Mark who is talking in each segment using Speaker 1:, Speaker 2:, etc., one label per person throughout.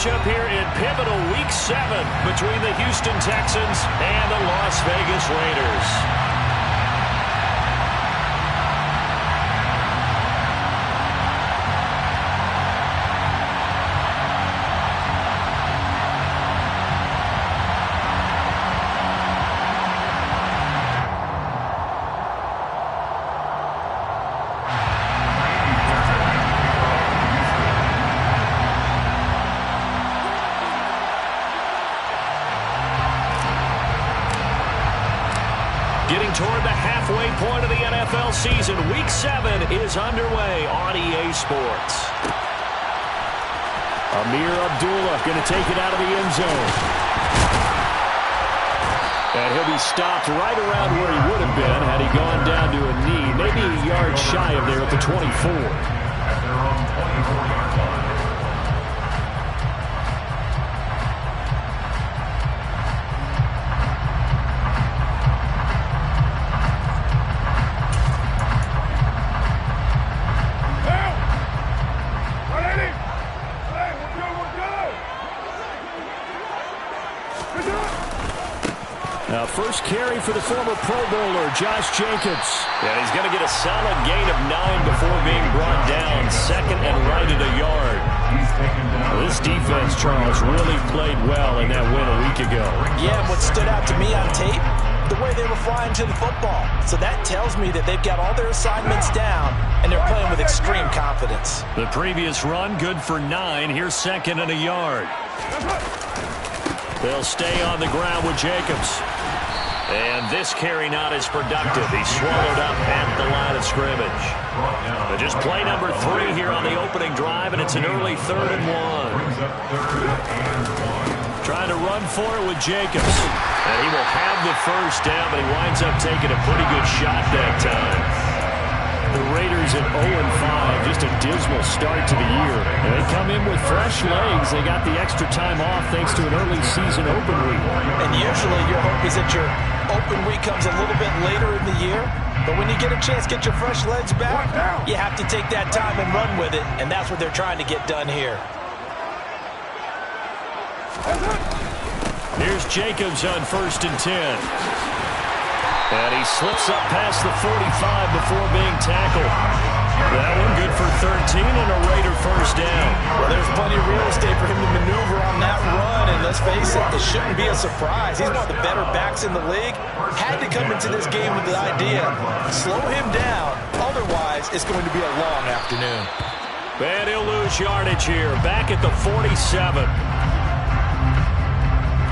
Speaker 1: matchup here in pivotal Week 7 between the Houston Texans and the Las Vegas Raiders. Getting toward the halfway point of the NFL season, Week 7 is underway on EA Sports. Amir Abdullah going to take it out of the end zone. And he'll be stopped right around where he would have been had he gone down to a knee, maybe a yard shy of there at the 24. First carry for the former Pro Bowler, Josh Jacobs.
Speaker 2: Yeah, he's going to get a solid gain of 9 before being brought down. Second and right at a yard.
Speaker 1: This defense, Charles, really played well in that win a week ago.
Speaker 3: Yeah, and what stood out to me on tape, the way they were flying to the football. So that tells me that they've got all their assignments down, and they're playing with extreme confidence.
Speaker 1: The previous run, good for 9. Here's second and a yard. They'll stay on the ground with Jacobs. And this carry not as productive. He's swallowed up at the line of scrimmage. But just play number 3 here on the opening drive, and it's an early 3rd and 1. Trying to run for it with Jacobs. And he will have the first down, but he winds up taking a pretty good shot that time. The Raiders at 0-5, just a dismal start to the year. And they come in with fresh legs. They got the extra time off thanks to an early season open week.
Speaker 3: And usually your hope is that your open week comes a little bit later in the year. But when you get a chance to get your fresh legs back, you have to take that time and run with it. And that's what they're trying to get done here.
Speaker 1: Here's Jacobs on 1st and 10. And he slips up past the 45 before being tackled. That one good for 13 and a Raider first down.
Speaker 3: Well, there's plenty of real estate for him to maneuver on that run. And let's face it, it shouldn't be a surprise. He's one of the better backs in the league. Had to come into this game with the idea, slow him down. Otherwise, it's going to be a long afternoon.
Speaker 1: And he'll lose yardage here. Back at the 47.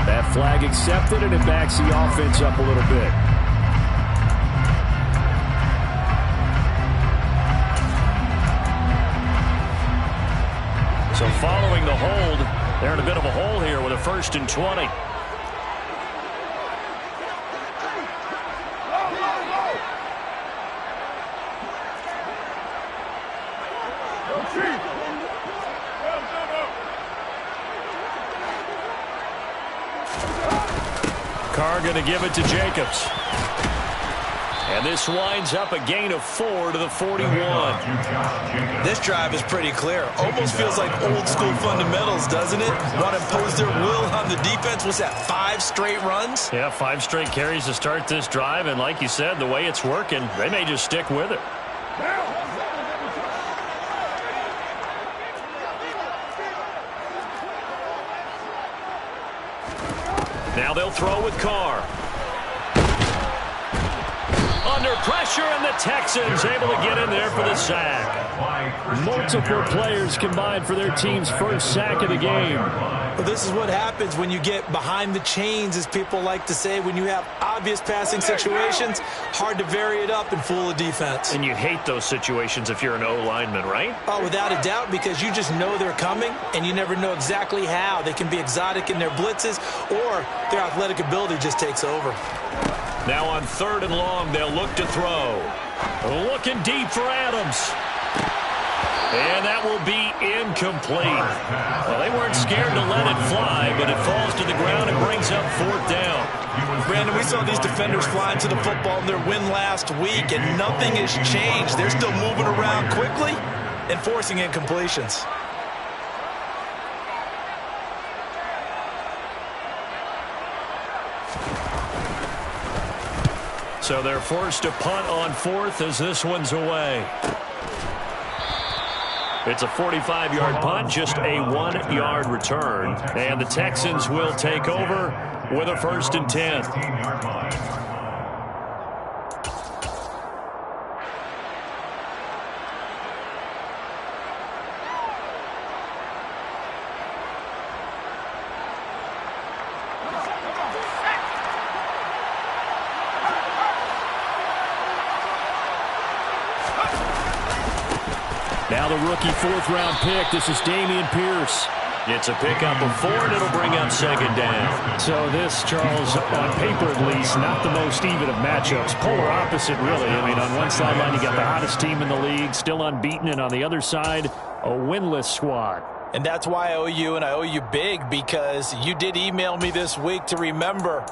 Speaker 1: That flag accepted, and it backs the offense up a little bit. So following the hold, they're in a bit of a hole here with a 1st and 20. Carr going to give it to Jacobs. And this winds up a gain of 4 to the 41.
Speaker 3: This drive is pretty clear. Almost feels like old school fundamentals, doesn't it? Want to impose their will on the defense. What's that, 5 straight runs?
Speaker 1: Yeah, 5 straight carries to start this drive. And like you said, the way it's working, they may just stick with it. Now they'll throw with Carr. Under pressure, and the Texans able to get in there for the sack. Multiple players combined for their team's first sack of the game.
Speaker 3: Well, this is what happens when you get behind the chains, as people like to say. When you have obvious passing situations, hard to vary it up and fool a defense.
Speaker 1: And you hate those situations if you're an O-lineman, right?
Speaker 3: Oh, without a doubt, because you just know they're coming, and you never know exactly how. They can be exotic in their blitzes, or their athletic ability just takes over.
Speaker 1: Now on 3rd and long, they'll look to throw. Looking deep for Adams. And that will be incomplete. Well, they weren't scared to let it fly, but it falls to the ground and brings up 4th down.
Speaker 3: Brandon, we saw these defenders flying to the football in their win last week, and nothing has changed. They're still moving around quickly and forcing incompletions.
Speaker 1: So they're forced to punt on fourth as this one's away. It's a 45-yard punt, just a 1-yard return. And the Texans will take over with a 1st and 10.
Speaker 2: Now the rookie 4th-round pick. This is Dameon Pierce.
Speaker 1: It's a pickup of 4, and it'll bring up 2nd down.
Speaker 2: So this, Charles, on paper at least, not the most even of matchups. Polar opposite, really. I mean, on one sideline, you got the hottest team in the league, still unbeaten, and on the other side, a winless squad.
Speaker 3: And that's why I owe you, and I owe you big, because you did email me this week to remember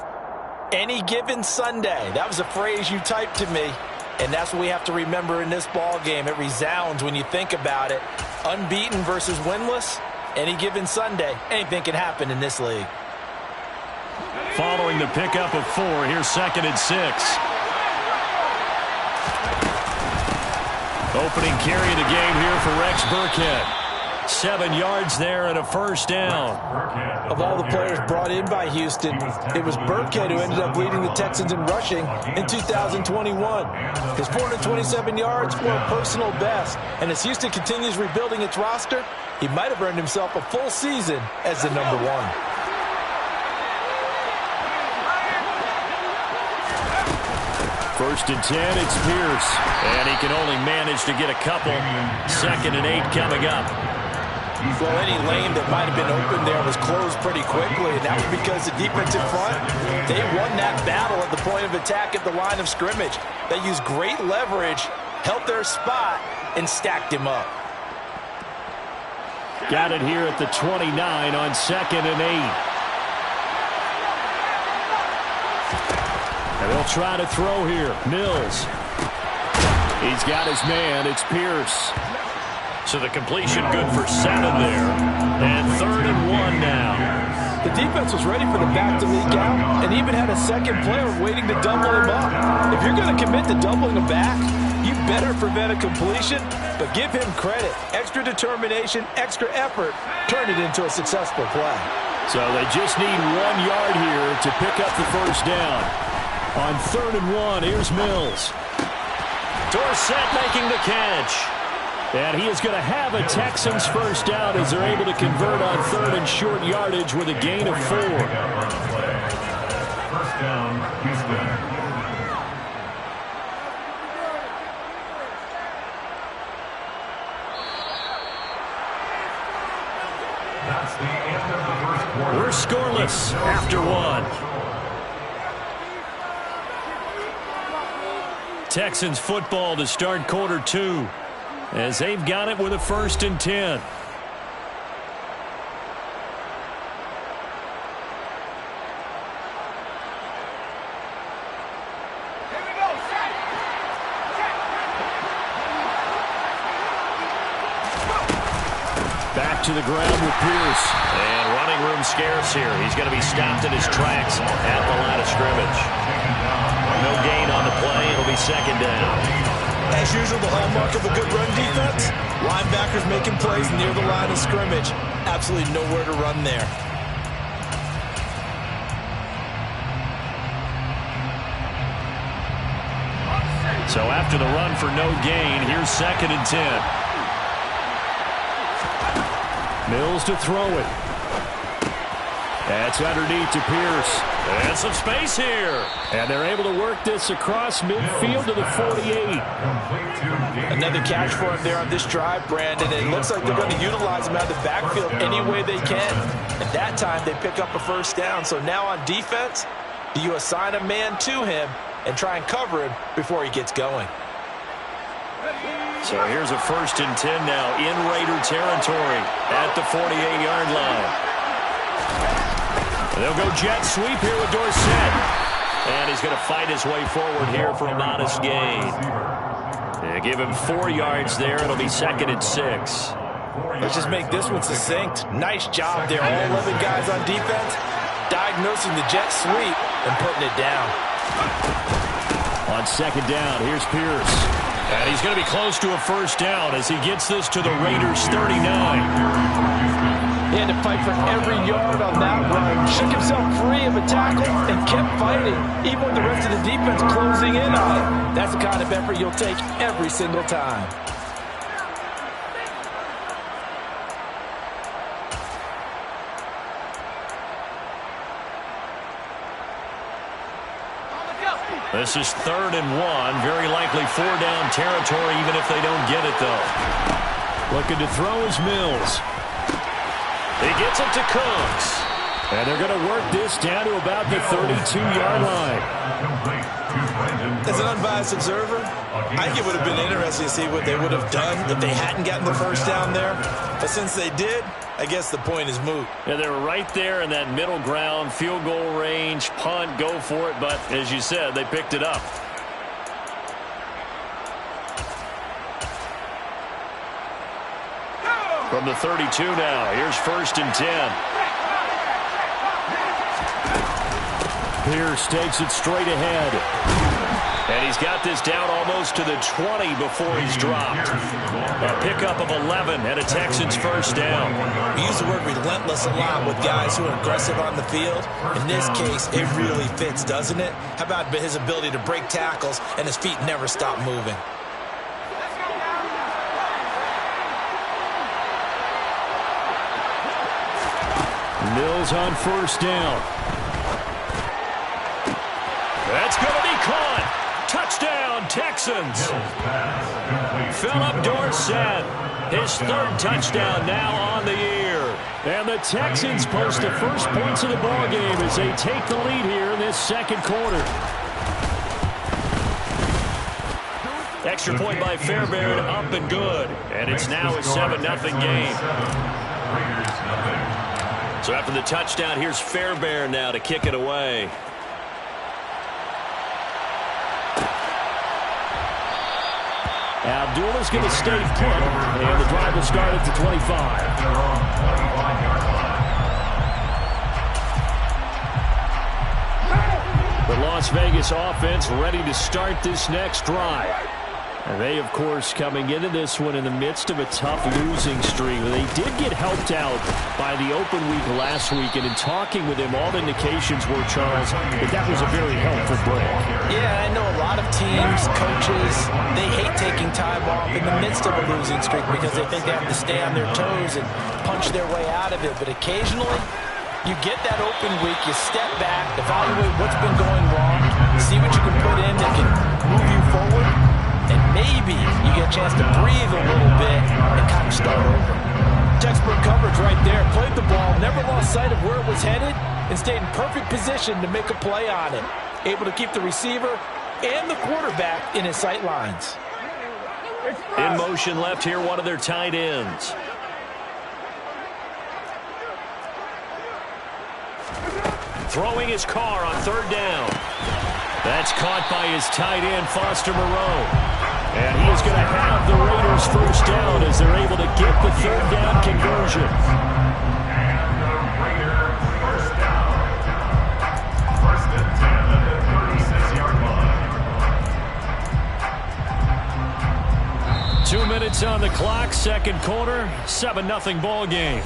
Speaker 3: any given Sunday. That was a phrase you typed to me. And that's what we have to remember in this ball game. It resounds when you think about it. Unbeaten versus winless, any given Sunday, anything can happen in this league.
Speaker 1: Following the pickup of 4, here's 2nd and 6. Opening carry of the game here for Rex Burkhead. 7 yards there and a 1st down.
Speaker 3: Of all the players brought in by Houston, it was Burkhead who ended up leading the Texans in rushing in 2021. His 427 yards were a personal best, and as Houston continues rebuilding its roster, he might have earned himself a full season as the #1.
Speaker 1: 1st and 10, it's Pierce. And he can only manage to get a couple. 2nd and 8 coming up.
Speaker 3: Well, any lane that might have been open there was closed pretty quickly, and that was because the defensive front, they won that battle at the point of attack at the line of scrimmage. They used great leverage, held their spot, and stacked him up.
Speaker 2: Got it here at the 29 on 2nd and 8. And they'll try to throw here. Mills. He's got his man. It's Pierce.
Speaker 1: So the completion good for 7 there. And 3rd and 1 now.
Speaker 3: The defense was ready for the back to leak out and even had a second player waiting to double him up. If you're going to commit to doubling him back, you better prevent a completion, but give him credit. Extra determination, extra effort, turn it into a successful play.
Speaker 2: So they just need 1 yard here to pick up the 1st down. On 3rd and 1, here's Mills.
Speaker 1: Dorsett making the catch.
Speaker 2: And he is going to have a Texans 1st down as they're able to convert on 3rd and short yardage with a gain of 4.
Speaker 4: 1st down, Houston. That's the end of the 1st quarter.
Speaker 1: We're scoreless after 1. Texans football to start quarter 2. As they've got it with a 1st and 10.
Speaker 2: Back to the ground with Pierce.
Speaker 1: And running room scarce here. He's going to be stopped in his tracks at the line of scrimmage. No gain on the play. It'll be 2nd down.
Speaker 3: As usual, the hallmark of a good run defense, linebackers making plays near the line of scrimmage. Absolutely nowhere to run there.
Speaker 1: So after the run for no gain, here's 2nd and 10.
Speaker 2: Mills to throw it. That's underneath to Pierce.
Speaker 1: And some space here.
Speaker 2: And they're able to work this across midfield to the 48.
Speaker 3: Another catch for him there on this drive, Brandon. It looks like they're going to utilize him out of the backfield any way they can. At that time, they pick up a 1st down. So now on defense, do you assign a man to him and try and cover him before he gets going?
Speaker 1: So here's a 1st and 10 now in Raider territory at the 48-yard line. They'll go jet sweep here with Dorsett. And he's going to fight his way forward here for a modest gain. They give him 4 yards there. It'll be 2nd and 6.
Speaker 3: Let's just make this one succinct. Nice job there. All 11 guys on defense diagnosing the jet sweep and putting it down.
Speaker 2: On second down, here's Pierce. And he's going to be close to a first down as he gets this to the Raiders' 39.
Speaker 3: He had to fight for every yard on that run. Shook himself free of a tackle and kept fighting, even with the rest of the defense closing in on it. That's the kind of effort you'll take every single time.
Speaker 2: This is 3rd and 1. Very likely 4-down territory, even if they don't get it, though. Looking to throw is Mills. He gets it to Cooks. And they're going to work this down to about the 32-yard line.
Speaker 3: As an unbiased observer, I think it would have been interesting to see what they would have done if they hadn't gotten the first down there. But since they did, I guess the point is moot.
Speaker 2: Yeah, they were right there in that middle ground, field goal range, punt, go for it. But as you said, they picked it up. From the 32 now, here's 1st and 10. Pierce takes it straight ahead. And he's got this down almost to the 20 before he's dropped. A pickup of 11 and a Texans first down.
Speaker 3: We use the word relentless a lot with guys who are aggressive on the field. In this case, it really fits, doesn't it? How about his ability to break tackles and his feet never stop moving?
Speaker 2: Mills on first down. That's going to be caught. Touchdown, Texans. Philip Dorsett, his 3rd touchdown now on the year. And the Texans post the first points of the ballgame as they take the lead here in this 2nd quarter. Extra point by Fairbairn, up and good. And it's now a 7-0 game. So after the touchdown, here's Fairbairn now to kick it away. Abdullah's going to stay put, and the drive will start at the 25. The Las Vegas offense ready to start this next drive. And they, of course, coming into this one in the midst of a tough losing streak. They did get helped out by the open week last week, and in talking with him, all the indications were, Charles, that was a very helpful break.
Speaker 3: Yeah, I know a lot of teams, coaches, they hate taking time off in the midst of a losing streak because they think they have to stay on their toes and punch their way out of it. But occasionally, you get that open week, you step back, evaluate what's been going wrong, see what you can put in that can move you forward, and maybe you get a chance to breathe a little bit and kind of start over. Textbook coverage right there. Played the ball, never lost sight of where it was headed, and stayed in perfect position to make a play on it. Able to keep the receiver and the quarterback in his sight lines.
Speaker 2: In motion left here, one of their tight ends. Throwing his car on 3rd down. That's caught by his tight end, Foster Moreau. And he is going to have the Raiders first down as they're able to get the 3rd down conversion.
Speaker 4: And the Raiders first down. 1st and 10 at the 36-yard line.
Speaker 2: 2 minutes on the clock, 2nd quarter, 7-0 ball game.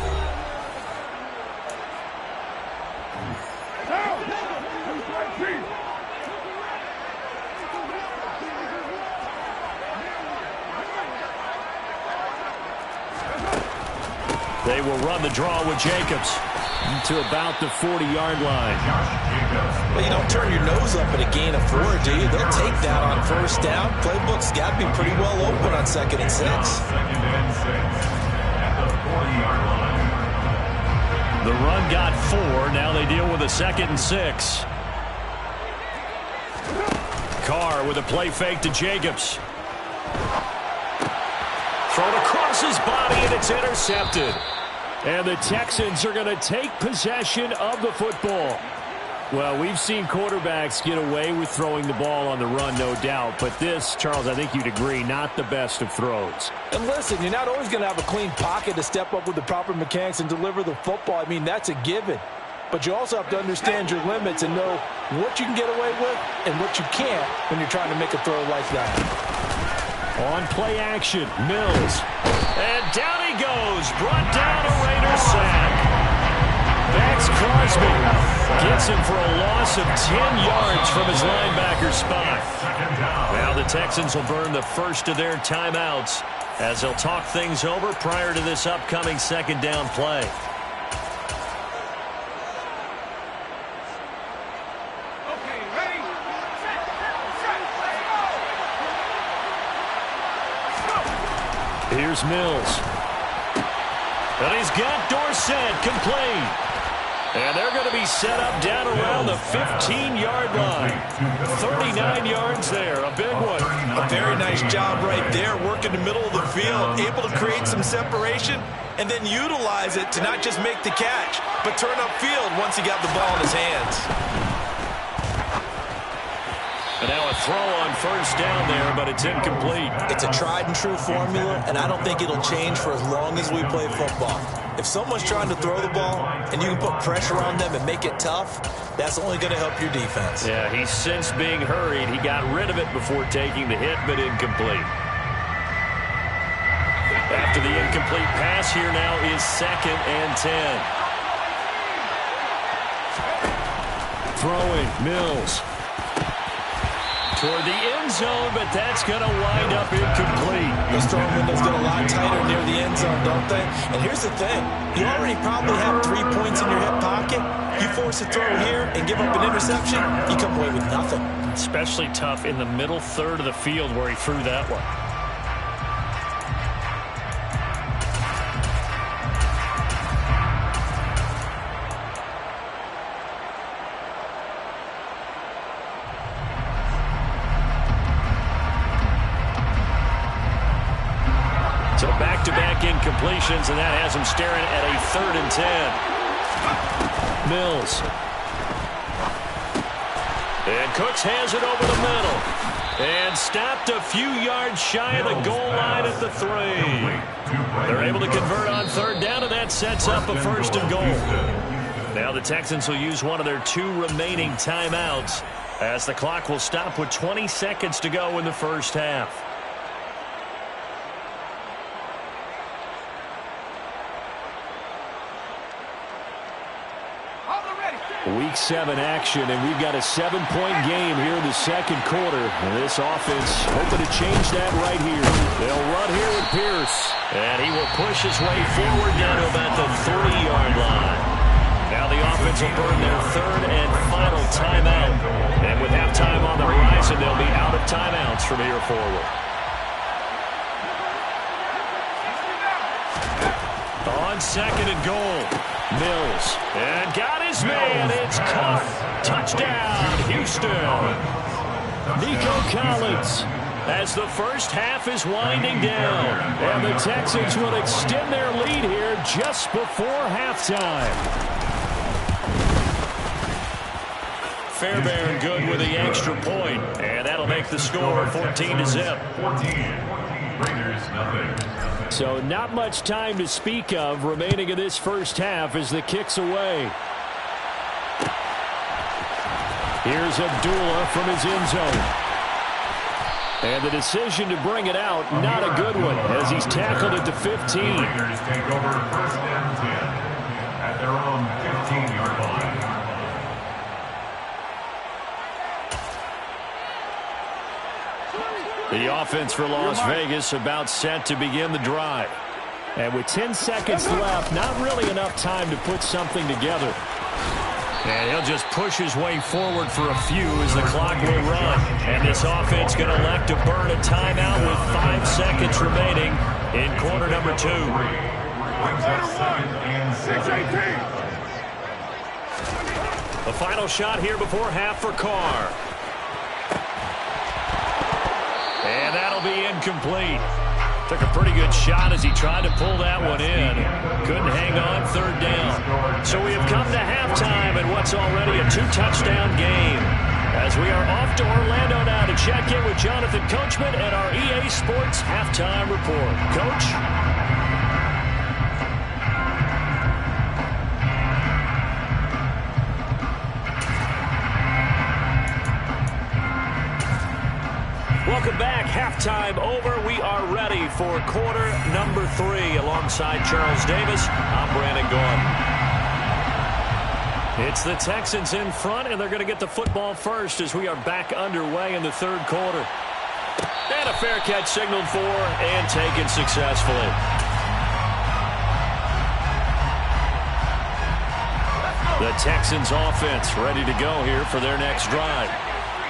Speaker 2: They will run the draw with Jacobs to about the 40-yard line.
Speaker 3: Well, you don't turn your nose up at a gain of 4, do you? They'll take that on 1st down. Playbook's got to be pretty well open on 2nd and 6.
Speaker 4: 2nd and 6 at the 40-yard line.
Speaker 2: The run got 4. Now they deal with a 2nd and 6. Carr with a play fake to Jacobs. Thrown across his body, and it's intercepted. And the Texans are going to take possession of the football. Well, we've seen quarterbacks get away with throwing the ball on the run, no doubt. But this, Charles, I think you'd agree, not the best of throws.
Speaker 3: And listen, you're not always going to have a clean pocket to step up with the proper mechanics and deliver the football. I mean, that's a given. but you also have to understand your limits and know what you can get away with and what you can't when you're trying to make a throw like that.
Speaker 2: On play action, Mills. And down he goes. Brought down a Raiders sack. Max Crosby gets him for a loss of 10 yards from his linebacker spot. Now the Texans will burn the first of their timeouts as they'll talk things over prior to this upcoming second down play. Here's Mills. And he's got Dorsett complete. And they're going to be set up down around the 15-yard line. 39 yards there, a big one.
Speaker 3: A very nice job right there, working the middle of the field, able to create some separation, and then utilize it to not just make the catch, but turn upfield once he got the ball in his hands.
Speaker 2: And now a throw on first down there, but it's incomplete.
Speaker 3: It's a tried-and-true formula, and I don't think it'll change for as long as we play football. If someone's trying to throw the ball and you can put pressure on them and make it tough, that's only going to help your defense.
Speaker 2: Yeah, he's since being hurried. He got rid of it before taking the hit, but incomplete. After the incomplete pass, here now is 2nd and 10. Throwing, Mills. Toward the end zone, but that's going to wind up incomplete.
Speaker 3: Those throwing windows get a lot tighter near the end zone, don't they? And here's the thing. You already probably have 3 points in your hip pocket. You force a throw here and give up an interception, you come away with nothing.
Speaker 2: Especially tough in the middle third of the field where he threw that one. So back-to-back incompletions, and that has him staring at a 3rd and 10. Mills. And Cooks has it over the middle. And stopped a few yards shy of the goal line at the 3. They're able to convert on 3rd down, and that sets up a 1st and goal. Now the Texans will use one of their 2 remaining timeouts as the clock will stop with 20 seconds to go in the first half. Week 7 action, and we've got a 7-point game here in the second quarter. And this offense hoping to change that right here. They'll run here with Pierce, and he will push his way forward down to about the 30-yard line. Now the offense will burn their 3rd and final timeout. And with halftime on the horizon, they'll be out of timeouts from here forward. On 2nd and goal, Mills. And got his man. It's Cuff. Touchdown, Houston. Nico Collins as the first half is winding down. And the Texans will extend their lead here just before halftime. Fairbairn good with the extra point. And that'll make the score 14-0.
Speaker 4: 14. Raiders, nothing.
Speaker 2: So not much time to speak of remaining in this first half as the kick's away. Here's Abdullah from his end zone. And the decision to bring it out, not a good one, as he's tackled at the 15.
Speaker 4: Raiders take over 1st and 10 at their own 15-yard line.
Speaker 2: The offense for Las Vegas about set to begin the drive. And with 10 seconds left, not really enough time to put something together. And he'll just push his way forward for a few as the clock will run. And this offense going to elect to burn a timeout with 5 seconds remaining in quarter number 2. The final shot here before half for Carr. And that'll be incomplete. Took a pretty good shot as he tried to pull that one in. Couldn't hang on 3rd down. So we have come to halftime in what's already a 2-touchdown game. As we are off to Orlando now to check in with Jonathan Coachman and our EA Sports Halftime Report. Coach? Halftime over. We are ready for quarter number 3. Alongside Charles Davis, I'm Brandon Gaudin. It's the Texans in front, and they're going to get the football first as we are back underway in the third quarter. And a fair catch signaled for and taken successfully. The Texans offense ready to go here for their next drive.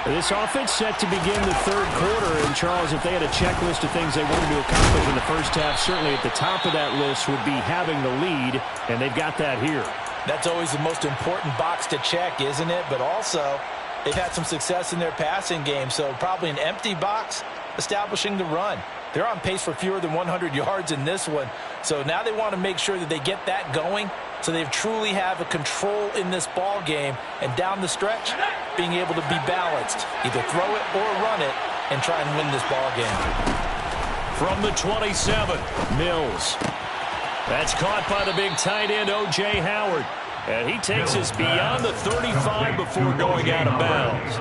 Speaker 2: This offense set to begin the third quarter. And, Charles, if they had a checklist of things they wanted to accomplish in the first half, certainly at the top of that list would be having the lead, and they've got that here.
Speaker 3: That's always the most important box to check, isn't it? But also, they've had some success in their passing game, so probably an empty box establishing the run. They're on pace for fewer than 100 yards in this one, so now they want to make sure that they get that going so they truly have a control in this ball game, and down the stretch, being able to be balanced, either throw it or run it, and try and win this ball game.
Speaker 2: From the 27, Mills. That's caught by the big tight end, O.J. Howard. And he takes us beyond the 35 before going out of bounds.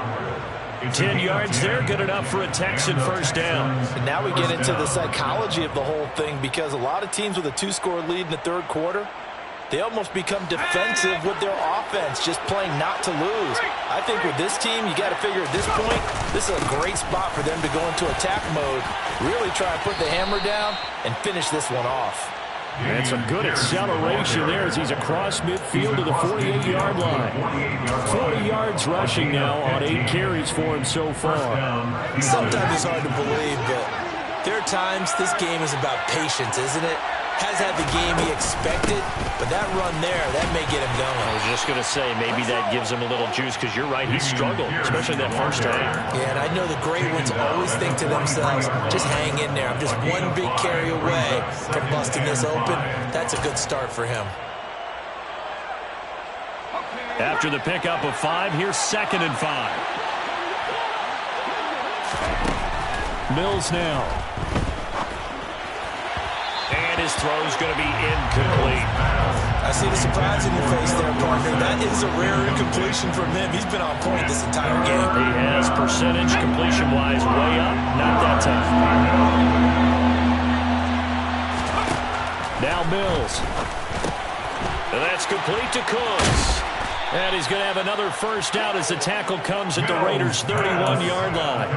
Speaker 2: 10 yards there, good enough for a Texan first down.
Speaker 3: And now we get into the psychology of the whole thing, because a lot of teams with a 2-score lead in the third quarter, they almost become defensive with their offense, just playing not to lose. I think with this team, you got to figure at this point, this is a great spot for them to go into attack mode, really try and put the hammer down and finish this one off.
Speaker 2: And some good acceleration there as he's across midfield to the 48-yard line. 40 yards rushing now on 8 carries for him so far.
Speaker 3: Sometimes it's hard to believe, but there are times this game is about patience, isn't it? Has had the game he expected, but that run there, that may get him going.
Speaker 2: I was just going to say, maybe that gives him a little juice, because you're right, he struggled, especially that first half.
Speaker 3: Yeah, and I know the great ones always think to themselves, just hang in there. I'm just one big carry away from busting this open. That's a good start for him.
Speaker 2: After the pickup of 5, here's 2nd and 5. Mills now. And his throw's going to be incomplete.
Speaker 3: I see the surprise in your face there, partner. That is a rare incompletion from him. He's been on point this entire game.
Speaker 2: He has percentage completion-wise way up. Not that time. Now Mills. And that's complete to Cooks. And he's going to have another first down as the tackle comes at the Raiders' 31-yard line.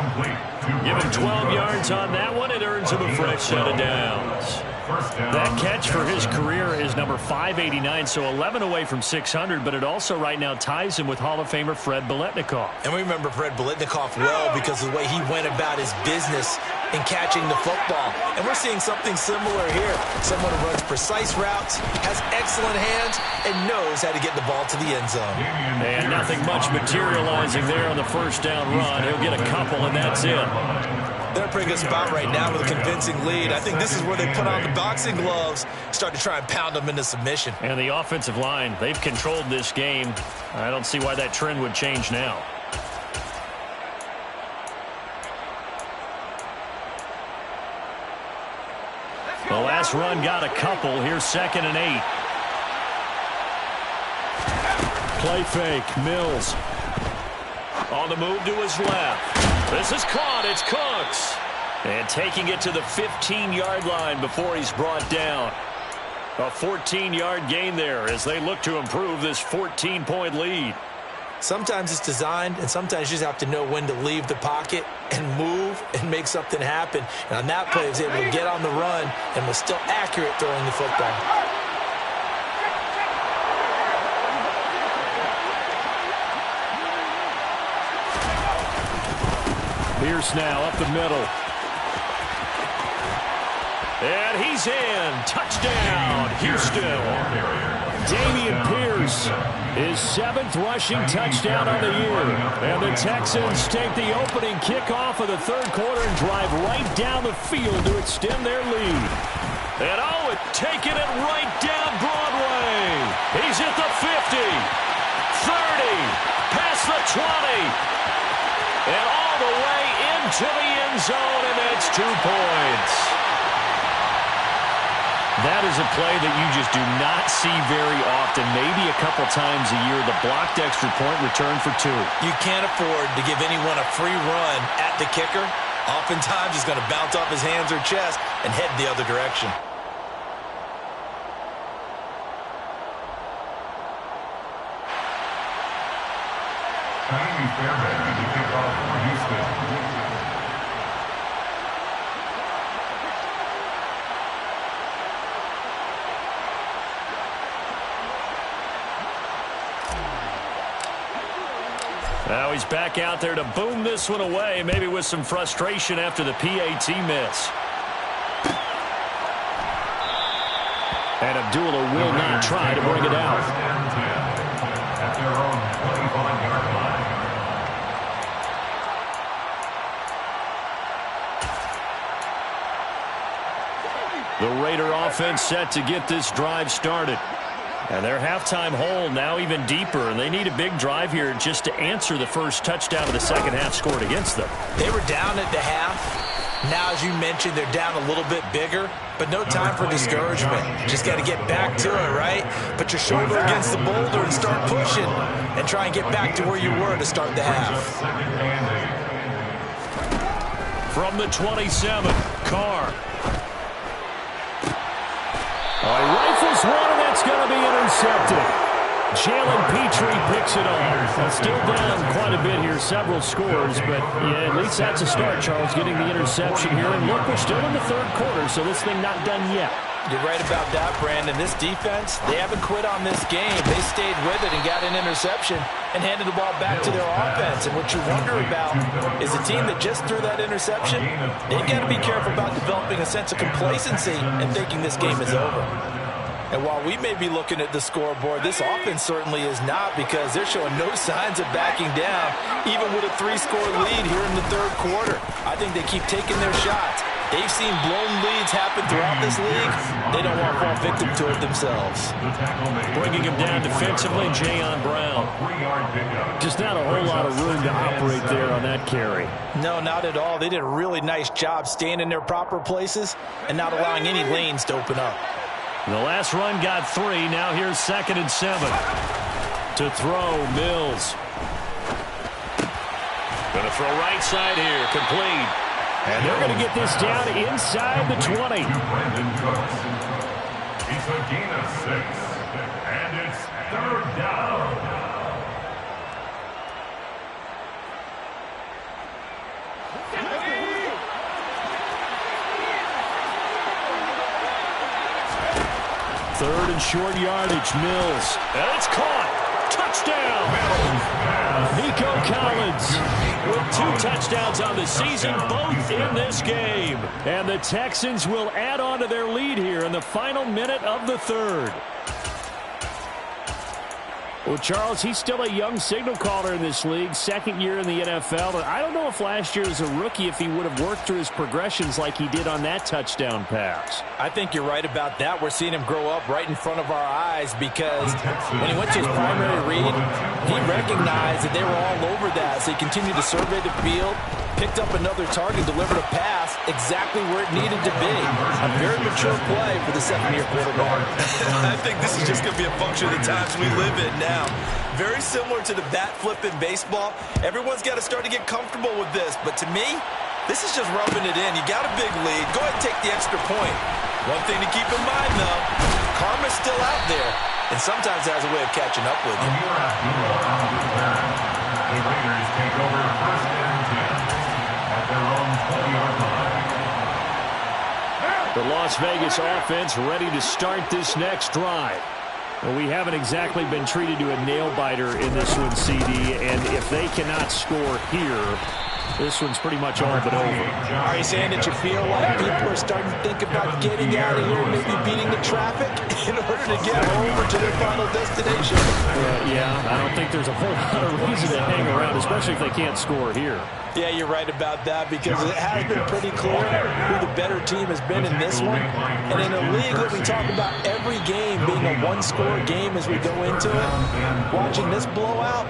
Speaker 2: Give him 12 yards on that one. It earns him a fresh set of downs. That catch for his career is number 589, so 11 away from 600, but it also right now ties him with Hall of Famer Fred Biletnikoff.
Speaker 3: And we remember Fred Biletnikoff well because of the way he went about his business in catching the football. And we're seeing something similar here. Someone who runs precise routes, has excellent hands, and knows how to get the ball to the end zone.
Speaker 2: And nothing much materializing there on the first down run. He'll get a couple, and that's it.
Speaker 3: They're in a pretty good spot right now with a convincing lead. I think this is where they put on the boxing gloves, start to try and pound them into submission.
Speaker 2: And the offensive line, they've controlled this game. I don't see why that trend would change now. The last run got a couple. Here's 2nd and 8. Play fake. Mills. On the move to his left. This is caught. It's Cooks. And taking it to the 15-yard line before he's brought down. A 14-yard gain there as they look to improve this 14-point lead.
Speaker 3: Sometimes it's designed, and sometimes you just have to know when to leave the pocket and move and make something happen. And on that play, he was able to get on the run and was still accurate throwing the football.
Speaker 2: Pierce now up the middle. And he's in. Touchdown, Houston. Dameon Pierce, his 7th rushing touchdown of the year. And the Texans take the opening kickoff of the third quarter and drive right down the field to extend their lead. And taking it right down Broadway. He's at the 50, 30, past the 20, and all the way into the end zone, and that's 2 points. That is a play that you just do not see very often, maybe a couple times a year. The blocked extra point return for 2.
Speaker 3: You can't afford to give anyone a free run at the kicker Oftentimes, he's going to bounce off his hands or chest and head the other direction.
Speaker 2: Now he's back out there to boom this one away, maybe with some frustration after the PAT miss. And Abdullah will not try to bring it out.
Speaker 4: At their own 25-yard line.
Speaker 2: The Raider offense set to get this drive started. And their halftime hole now even deeper, and they need a big drive here just to answer the first touchdown of the second half scored against them.
Speaker 3: They were down at the half. Now, as you mentioned, they're down a little bit bigger, but no time for discouragement. Just got to get back to it, right? Put your shoulder against the boulder and start pushing and try and get back to where you were to start the half.
Speaker 2: From the 27, Carr. Rifles one, and that's going to be intercepted. Jalen Petrie picks it off. Still down quite a bit here, several scores, but yeah, at least that's a start, Charles, getting the interception here. And look, we're still in the third quarter, so this thing not done yet.
Speaker 3: You're right about that, Brandon. This defense, they haven't quit on this game. They stayed with it and got an interception and handed the ball back to their offense. And what you wonder about is a team that just threw that interception, they've got to be careful about developing a sense of complacency and thinking this game is over. And while we may be looking at the scoreboard, this offense certainly is not, because they're showing no signs of backing down, even with a 3-score lead here in the third quarter. I think they keep taking their shots. They've seen blown leads happen throughout this league. They don't want to fall victim to it themselves.
Speaker 2: Bringing him down defensively, Jayon Brown. Just not a whole lot of room to operate there on that carry.
Speaker 3: No, not at all. They did a really nice job staying in their proper places and not allowing any lanes to open up.
Speaker 2: The last run got 3. Now here's 2nd and 7. To throw, Mills. Going to throw right side here, complete. And they're going to get this down inside the 20.
Speaker 4: He's a gain of 6. And it's 3rd down.
Speaker 2: Third and short yardage, Mills. And it's caught. Touchdown. Nico Collins with 2 touchdowns on the season, both in this game. And the Texans will add on to their lead here in the final minute of the third. Well, Charles, he's still a young signal caller in this league, 2nd year in the NFL. But I don't know if last year as a rookie, if he would have worked through his progressions like he did on that touchdown pass.
Speaker 3: I think you're right about that. We're seeing him grow up right in front of our eyes, because when he went to his primary read, he recognized that they were all over that. So he continued to survey the field, picked up another target, delivered a pass exactly where it needed to be. A very mature play for the 2nd-year quarterback. I think this is just going to be a function of the times we live in now. Very similar to the bat flip in baseball. Everyone's got to start to get comfortable with this. But to me, this is just rubbing it in. You got a big lead. Go ahead and take the extra point. One thing to keep in mind, though, karma's still out there, and sometimes has a way of catching up with you.
Speaker 4: The Raiders take over 1st and 10 at their own 20-yard line.
Speaker 2: The Las Vegas offense ready to start this next drive. Well, we haven't exactly been treated to a nail-biter in this one, CD, and if they cannot score here, this one's pretty much all but over.
Speaker 3: Are you saying that you feel like people are starting to think about getting out of here, maybe beating the traffic in order to get over to their final destination?
Speaker 2: Yeah, I don't think there's a whole lot of reason to hang around, especially if they can't score here.
Speaker 3: Yeah, you're right about that, because it has been pretty clear who the better team has been in this one. And in a league that we talk about every game being a one-score game as we go into it, watching this blowout,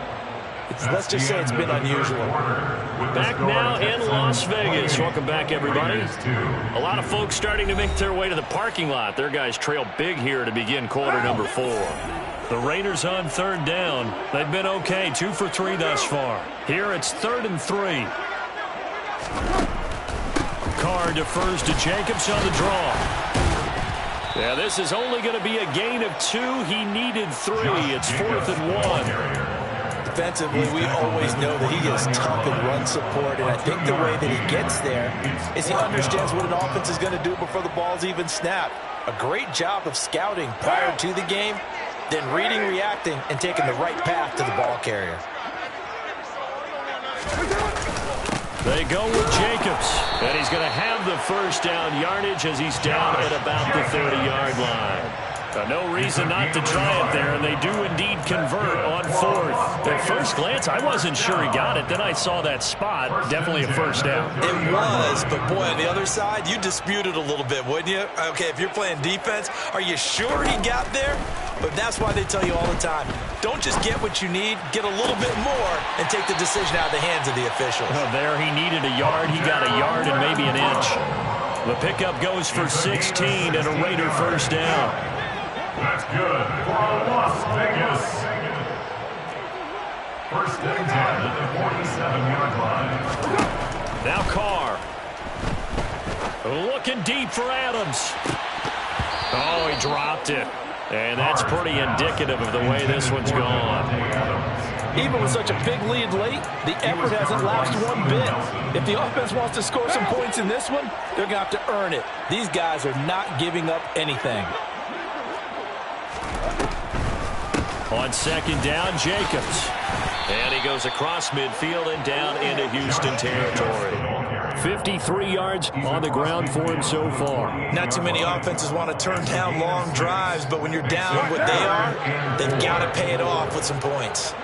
Speaker 3: let's just say it's been unusual.
Speaker 2: Back now in Las Vegas. Welcome back, everybody. A lot of folks starting to make their way to the parking lot. Their guys trail big here to begin quarter number 4. The Raiders on 3rd down. They've been okay, 2 for 3 thus far. Here it's 3rd and 3. Carr defers to Jacobs on the draw. Yeah, this is only going to be a gain of 2. He needed 3. It's 4th and 1.
Speaker 3: Defensively, we always know that he is tough in run support, and I think the way that he gets there is he understands what an offense is going to do before the ball's even snapped. A great job of scouting prior to the game, then reading, reacting, and taking the right path to the ball carrier.
Speaker 2: They go with Jacobs, and he's going to have the first down yardage as he's down at about the 30-yard line. No reason not to try it there, and they do indeed convert on 4th. At first glance, I wasn't sure he got it. Then I saw that spot. Definitely a first down.
Speaker 3: It was, but boy, on the other side, you dispute it a little bit, wouldn't you? Okay, if you're playing defense, are you sure he got there? But that's why they tell you all the time, don't just get what you need, get a little bit more, and take the decision out of the hands of the officials.
Speaker 2: Oh, there he needed a yard. He got a yard and maybe an inch. The pickup goes for 16 and a Raider first down.
Speaker 4: That's good for Las Vegas. First and 10 at the 47-yard line.
Speaker 2: Now Carr. Looking deep for Adams. Oh, he dropped it. And that's pretty indicative of the way this one's gone.
Speaker 3: Even with such a big lead late, the effort hasn't lapsed one bit. If the offense wants to score some points in this one, they're going to have to earn it. These guys are not giving up anything.
Speaker 2: On second down, Jacobs. And he goes across midfield and down into Houston territory. 53 yards on the ground for him so far.
Speaker 3: Not too many offenses want to turn down long drives, but when you're down what they are, they've got to pay it off with some points.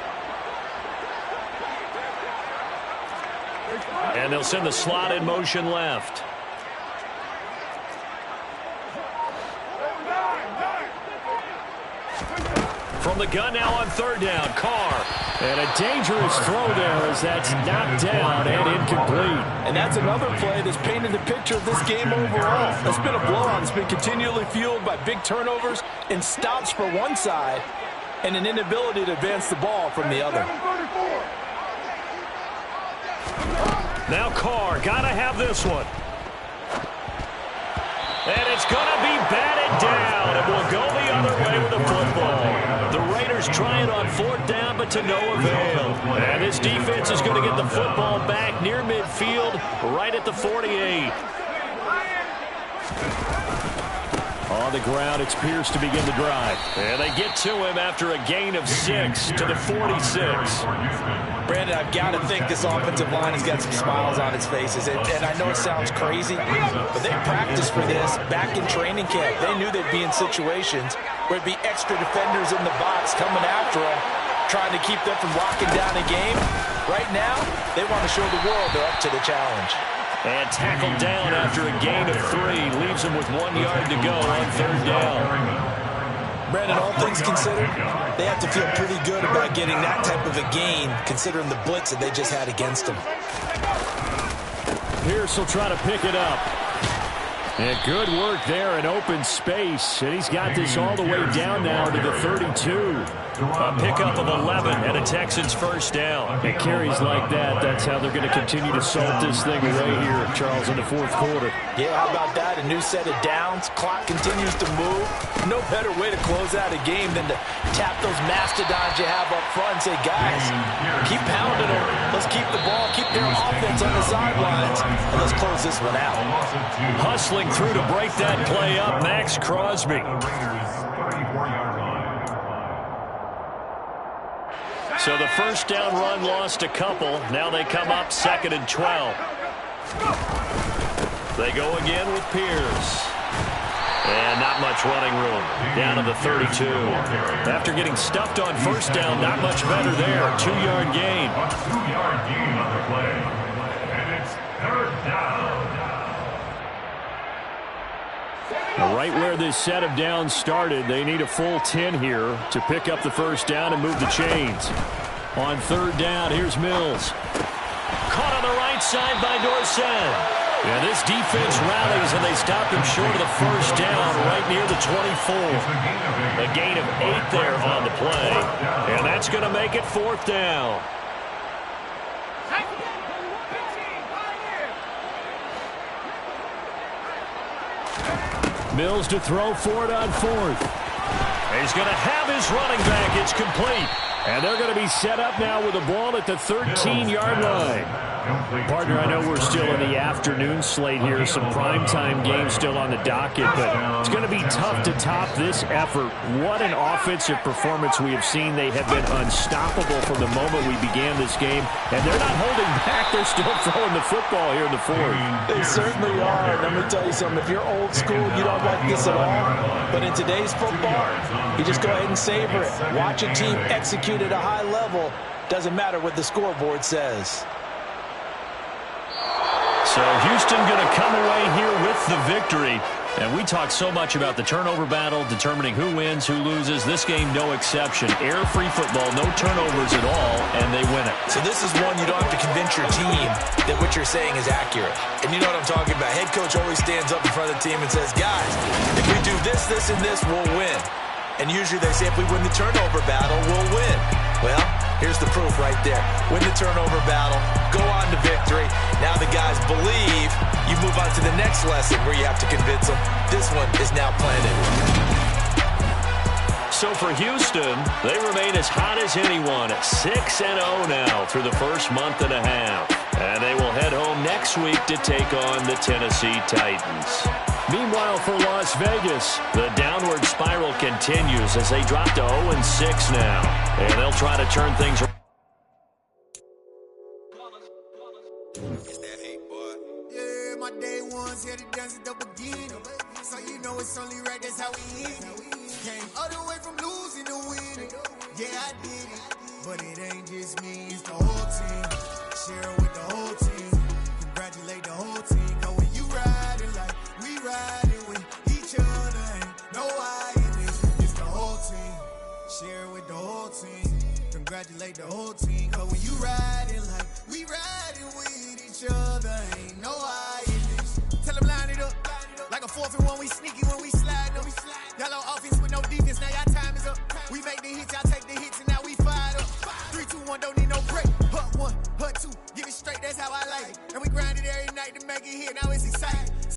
Speaker 2: And they'll send the slot in motion left. From the gun now on third down, Carr. And a dangerous throw there as that's knocked down and incomplete.
Speaker 3: And that's another play that's painted the picture of this game overall. It's been a blowout. It's been continually fueled by big turnovers and stops for one side and an inability to advance the ball from the other.
Speaker 2: Now Carr, gotta have this one. And it's gonna be batted down, and we'll go the other way with the football. The Raiders trying on fourth down, but to no avail. And this defense is going to get the football back near midfield, right at the 48. On the ground, it's Pierce to begin the drive. And they get to him after a gain of 6 to the 46.
Speaker 3: Brandon, I've got to think this offensive line has got some smiles on its faces. And I know it sounds crazy, but they practiced for this back in training camp. They knew they'd be in situations where it'd be extra defenders in the box coming after them, trying to keep them from locking down a game. Right now, they want to show the world they're up to the challenge.
Speaker 2: And tackled down after a gain of 3. Leaves him with 1 yard to go on third down.
Speaker 3: Brandon, all things considered, they have to feel pretty good about getting that type of a gain, considering the blitz that they just had against them.
Speaker 2: Pierce will try to pick it up. And good work there in open space. And he's got this all the way down now to the 32. A pickup of 11 and a Texans first down. And carries like that, that's how they're going to continue to salt this thing away here, Charles, in the fourth quarter.
Speaker 3: Yeah, how about that? A new set of downs. Clock continues to move. No better way to close out a game than to tap those mastodons you have up front and say, guys, keep pounding them. Let's keep the ball, keep their offense on the sidelines, and let's close this one out.
Speaker 2: Hustling through to break that play up, Max Crosby. So the first down run lost a couple. Now they come up 2nd and 12. They go again with Pierce. And not much running room. Down to the 32. After getting stuffed on first down, not much better there. 2-yard gain.
Speaker 4: 2-yard gain on the play. And it's third down.
Speaker 2: Right where this set of downs started, they need a full 10 here to pick up the first down and move the chains. On third down, here's Mills. Caught on the right side by Dorsett. And this defense rallies, and they stop him short of the first down right near the 24. A gain of 8 there on the play. And that's going to make it fourth down. Mills to throw for it on fourth.
Speaker 1: He's going to have his running back. It's complete.
Speaker 2: And they're going to be set up now with the ball at the 13-yard line. Partner, I know we're still in the afternoon slate here. Some primetime games still on the docket, but it's going to be tough to top this effort. What an offensive performance we have seen. They have been unstoppable from the moment we began this game, and they're not holding back. They're still throwing the football here in the fourth.
Speaker 3: They certainly are. Let me tell you something. If you're old school, you don't like this at all. But in today's football, you just go ahead and savor it. Watch a team execute at a high level. Doesn't matter what the scoreboard says.
Speaker 1: So Houston going to come away here with the victory. And we talk so much about the turnover battle, determining who wins, who loses. This game, no exception. Error-free football, no turnovers at all, and they win it.
Speaker 3: So this is one you don't have to convince your team that what you're saying is accurate. And you know what I'm talking about. Head coach always stands up in front of the team and says, guys, if we do this, this, and this, we'll win. And usually they say if we win the turnover battle, we'll win. Well, here's the proof right there. Win the turnover battle, go on to victory. Now the guys believe. You move on to the next lesson where you have to convince them. This one is now planted.
Speaker 1: So for Houston, they remain as hot as anyone at 6-0 now through the first month and a half. And they will head home next week to take on the Tennessee Titans.
Speaker 2: Meanwhile, for Las Vegas,
Speaker 1: the downward spiral continues as they drop to 0-6 now. And they'll try to turn things around.
Speaker 5: Yeah, my day ones here to dance at the beginning. So you know it's only right, that's how we end it. Came all the way from losing to winning. Yeah, I did it. But it ain't just me, it's the whole team. Share it with the whole team. Congratulate the whole team.